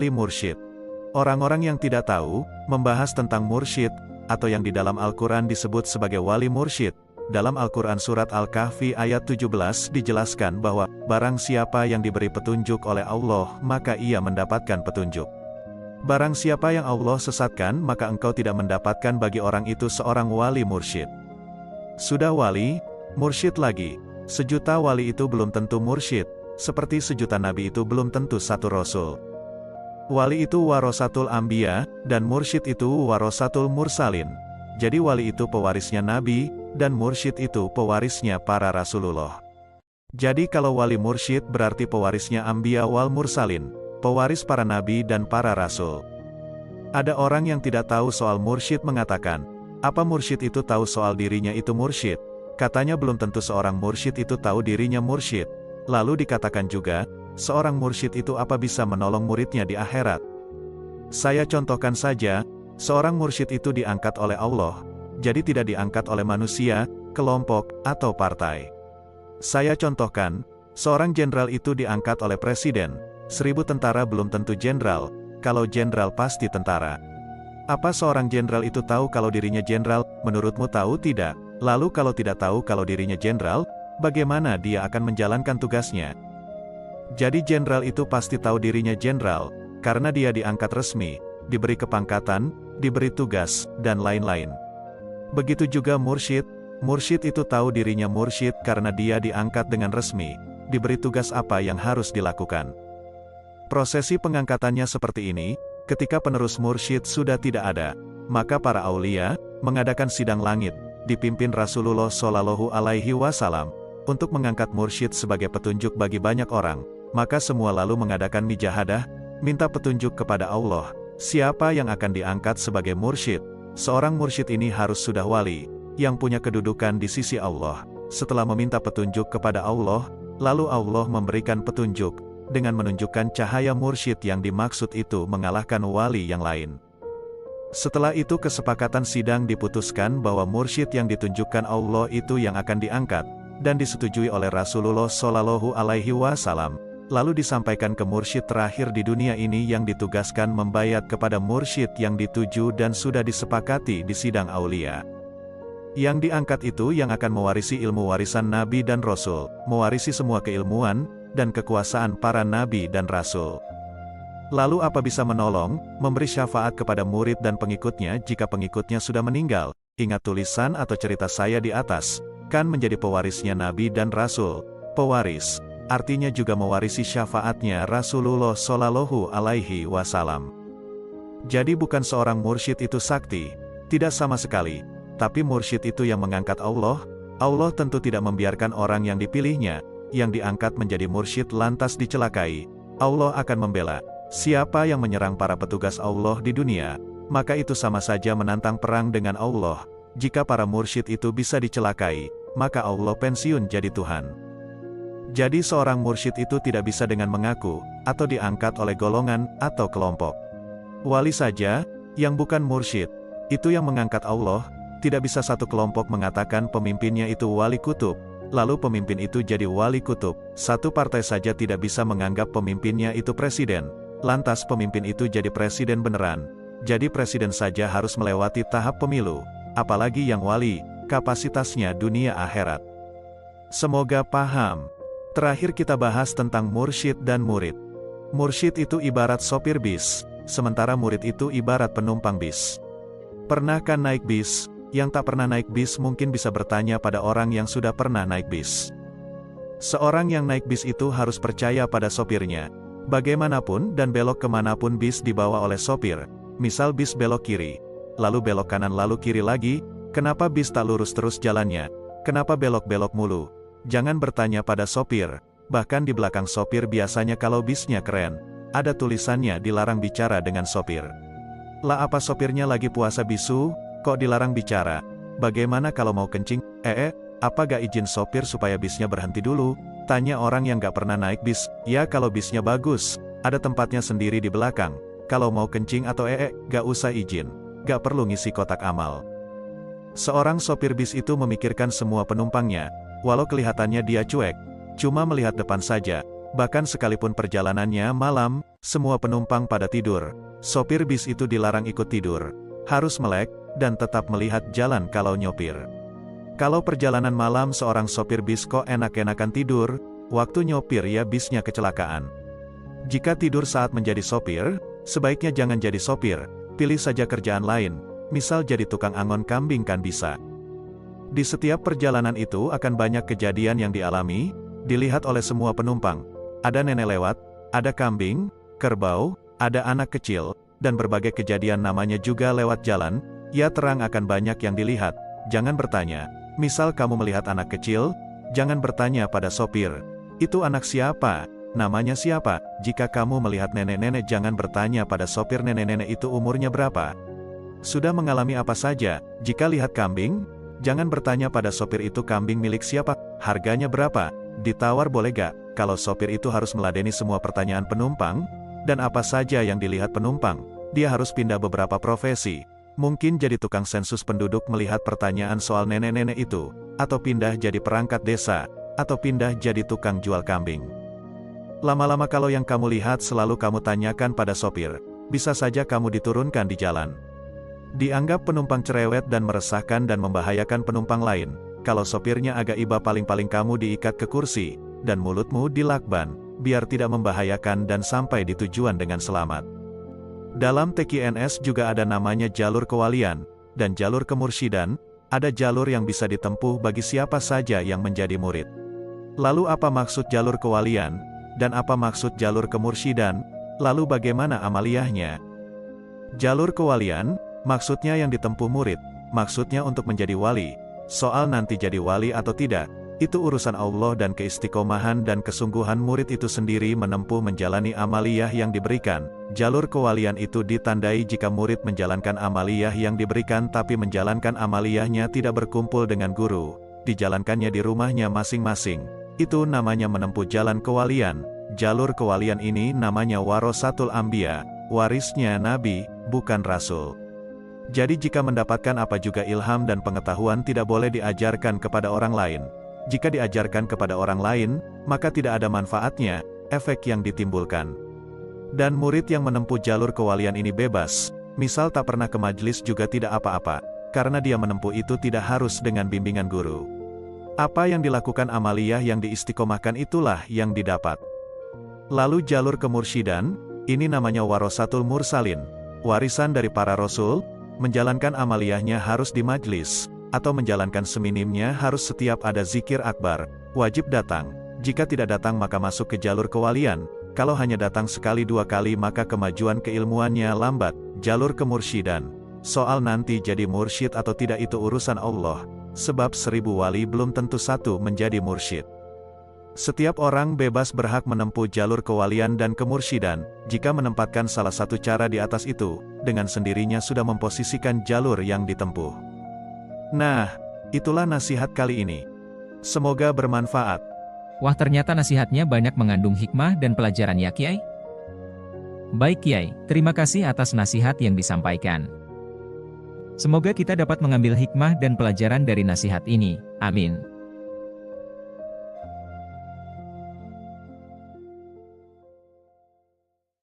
mursyid. Orang-orang yang tidak tahu, membahas tentang mursyid, atau yang di dalam Al-Quran disebut sebagai wali mursyid. Dalam Al-Quran Surat Al-Kahfi ayat 17 dijelaskan bahwa, barang siapa yang diberi petunjuk oleh Allah, maka ia mendapatkan petunjuk. Barang siapa yang Allah sesatkan, maka engkau tidak mendapatkan bagi orang itu seorang wali mursyid. Sudah wali, mursyid lagi. Sejuta wali itu belum tentu mursyid, seperti sejuta nabi itu belum tentu satu rasul. Wali itu warasatul anbiya, dan mursyid itu warasatul mursalin. Jadi wali itu pewarisnya nabi, dan mursyid itu pewarisnya para rasulullah. Jadi kalau wali mursyid berarti pewarisnya anbiya wal mursalin, pewaris para nabi dan para rasul. Ada orang yang tidak tahu soal mursyid mengatakan, apa mursyid itu tahu soal dirinya itu mursyid? Katanya belum tentu seorang mursyid itu tahu dirinya mursyid. Lalu dikatakan juga, seorang mursyid itu apa bisa menolong muridnya di akhirat? Saya contohkan saja, seorang mursyid itu diangkat oleh Allah, jadi tidak diangkat oleh manusia, kelompok, atau partai. Saya contohkan, seorang jenderal itu diangkat oleh presiden. 1000 tentara belum tentu jenderal, kalau jenderal pasti tentara. Apa seorang jenderal itu tahu kalau dirinya jenderal? Menurutmu tahu tidak? Lalu kalau tidak tahu kalau dirinya jenderal, bagaimana dia akan menjalankan tugasnya? Jadi jenderal itu pasti tahu dirinya jenderal, karena dia diangkat resmi, diberi kepangkatan, diberi tugas, dan lain-lain. Begitu juga mursyid, mursyid itu tahu dirinya mursyid karena dia diangkat dengan resmi, diberi tugas apa yang harus dilakukan. Prosesi pengangkatannya seperti ini, ketika penerus mursyid sudah tidak ada, maka para aulia mengadakan sidang langit, dipimpin Rasulullah Shallallahu Alaihi Wasallam, untuk mengangkat mursyid sebagai petunjuk bagi banyak orang. Maka semua lalu mengadakan mujahadah, minta petunjuk kepada Allah, siapa yang akan diangkat sebagai mursyid. Seorang mursyid ini harus sudah wali, yang punya kedudukan di sisi Allah. Setelah meminta petunjuk kepada Allah, lalu Allah memberikan petunjuk, dengan menunjukkan cahaya mursyid yang dimaksud itu mengalahkan wali yang lain. Setelah itu kesepakatan sidang diputuskan bahwa mursyid yang ditunjukkan Allah itu yang akan diangkat, dan disetujui oleh Rasulullah Shallallahu Alaihi Wasallam. Lalu disampaikan ke mursyid terakhir di dunia ini yang ditugaskan membayat kepada mursyid yang dituju dan sudah disepakati di sidang aulia. Yang diangkat itu yang akan mewarisi ilmu warisan nabi dan rasul, mewarisi semua keilmuan dan kekuasaan para nabi dan rasul. Lalu apa bisa menolong, memberi syafaat kepada murid dan pengikutnya jika pengikutnya sudah meninggal? Ingat tulisan atau cerita saya di atas, kan menjadi pewarisnya nabi dan rasul. Pewaris artinya juga mewarisi syafaatnya Rasulullah Shallallahu Alaihi Wasallam. Jadi bukan seorang mursyid itu sakti, tidak sama sekali, tapi mursyid itu yang mengangkat Allah. Allah tentu tidak membiarkan orang yang dipilihnya, yang diangkat menjadi mursyid lantas dicelakai. Allah akan membela. Siapa yang menyerang para petugas Allah di dunia, maka itu sama saja menantang perang dengan Allah. Jika para mursyid itu bisa dicelakai, maka Allah pensiun jadi Tuhan. Jadi seorang mursyid itu tidak bisa dengan mengaku, atau diangkat oleh golongan, atau kelompok. Wali saja, yang bukan mursyid, itu yang mengangkat Allah. Tidak bisa satu kelompok mengatakan pemimpinnya itu wali kutub, lalu pemimpin itu jadi wali kutub. Satu partai saja tidak bisa menganggap pemimpinnya itu presiden, lantas pemimpin itu jadi presiden beneran. Jadi presiden saja harus melewati tahap pemilu, apalagi yang wali, kapasitasnya dunia akhirat. Semoga paham. Terakhir kita bahas tentang mursyid dan murid. Mursyid itu ibarat sopir bis, sementara murid itu ibarat penumpang bis. Pernahkah naik bis? Yang tak pernah naik bis mungkin bisa bertanya pada orang yang sudah pernah naik bis. Seorang yang naik bis itu harus percaya pada sopirnya. Bagaimanapun dan belok kemanapun bis dibawa oleh sopir. Misal bis belok kiri, lalu belok kanan lalu kiri lagi, kenapa bis tak lurus terus jalannya? Kenapa belok-belok mulu? Jangan bertanya pada sopir, bahkan di belakang sopir biasanya kalau bisnya keren, ada tulisannya dilarang bicara dengan sopir. Lah apa sopirnya lagi puasa bisu, kok dilarang bicara? Bagaimana kalau mau kencing? Apa gak izin sopir supaya bisnya berhenti dulu? Tanya orang yang gak pernah naik bis. Ya kalau bisnya bagus, ada tempatnya sendiri di belakang. Kalau mau kencing atau gak usah izin, gak perlu ngisi kotak amal. Seorang sopir bis itu memikirkan semua penumpangnya. Walau kelihatannya dia cuek, cuma melihat depan saja, Bahkan sekalipun perjalanannya malam, semua penumpang pada tidur. Sopir bis itu dilarang ikut tidur. Harus melek, dan tetap melihat jalan kalau nyopir. Kalau perjalanan malam seorang sopir bis kok enak-enakan tidur, waktu nyopir ya bisnya kecelakaan. Jika tidur saat menjadi sopir, sebaiknya jangan jadi sopir, pilih saja kerjaan lain, misal jadi tukang angon kambing kan bisa. Di setiap perjalanan itu akan banyak kejadian yang dialami, dilihat oleh semua penumpang. Ada nenek lewat, ada kambing, kerbau, ada anak kecil, dan berbagai kejadian namanya juga lewat jalan, ya terang akan banyak yang dilihat. Jangan bertanya, misal kamu melihat anak kecil, jangan bertanya pada sopir, itu anak siapa, namanya siapa. Jika kamu melihat nenek-nenek jangan bertanya pada sopir nenek-nenek itu umurnya berapa. Sudah mengalami apa saja. Jika lihat kambing, jangan bertanya pada sopir itu kambing milik siapa, harganya berapa, ditawar boleh gak. Kalau sopir itu harus meladeni semua pertanyaan penumpang, dan apa saja yang dilihat penumpang, dia harus pindah beberapa profesi. Mungkin jadi tukang sensus penduduk melihat pertanyaan soal nenek-nenek itu, atau pindah jadi perangkat desa, atau pindah jadi tukang jual kambing. Lama-lama kalau yang kamu lihat selalu kamu tanyakan pada sopir, bisa saja kamu diturunkan di jalan. Dianggap penumpang cerewet dan meresahkan dan membahayakan penumpang lain. Kalau sopirnya agak iba paling-paling kamu diikat ke kursi, dan mulutmu dilakban, biar tidak membahayakan dan sampai di tujuan dengan selamat. Dalam TQNS juga ada namanya jalur kewalian, dan jalur kemursyidan, ada jalur yang bisa ditempuh bagi siapa saja yang menjadi murid. Lalu apa maksud jalur kewalian, dan apa maksud jalur kemursyidan, lalu bagaimana amaliyahnya? Jalur kewalian, maksudnya yang ditempuh murid, maksudnya untuk menjadi wali. Soal nanti jadi wali atau tidak, itu urusan Allah dan keistiqomahan dan kesungguhan murid itu sendiri menempuh menjalani amaliyah yang diberikan. Jalur kewalian itu ditandai jika murid menjalankan amaliyah yang diberikan tapi menjalankan amaliyahnya tidak berkumpul dengan guru, dijalankannya di rumahnya masing-masing. Itu namanya menempuh jalan kewalian. Jalur kewalian ini namanya warasatul anbiya, warisnya nabi, bukan rasul. Jadi jika mendapatkan apa juga ilham dan pengetahuan tidak boleh diajarkan kepada orang lain. Jika diajarkan kepada orang lain, maka tidak ada manfaatnya, efek yang ditimbulkan. Dan murid yang menempuh jalur kewalian ini bebas, misal tak pernah ke majelis juga tidak apa-apa, karena dia menempuh itu tidak harus dengan bimbingan guru. Apa yang dilakukan amaliyah yang diistiqomahkan itulah yang didapat. Lalu jalur kemursyidan, ini namanya warasatul mursalin, warisan dari para rasul. Menjalankan amaliyahnya harus di majlis, atau menjalankan seminimnya harus setiap ada zikir akbar, wajib datang. Jika tidak datang maka masuk ke jalur kewalian, kalau hanya datang sekali dua kali maka kemajuan keilmuannya lambat. Jalur kemursyidan, soal nanti jadi mursyid atau tidak itu urusan Allah, sebab 1000 wali belum tentu satu menjadi mursyid. Setiap orang bebas berhak menempuh jalur kewalian dan kemursyidan, jika menempatkan salah satu cara di atas itu, dengan sendirinya sudah memposisikan jalur yang ditempuh. Nah, itulah nasihat kali ini. Semoga bermanfaat. Wah, ternyata nasihatnya banyak mengandung hikmah dan pelajaran ya Kiai. Baik Kiai, terima kasih atas nasihat yang disampaikan. Semoga kita dapat mengambil hikmah dan pelajaran dari nasihat ini. Amin.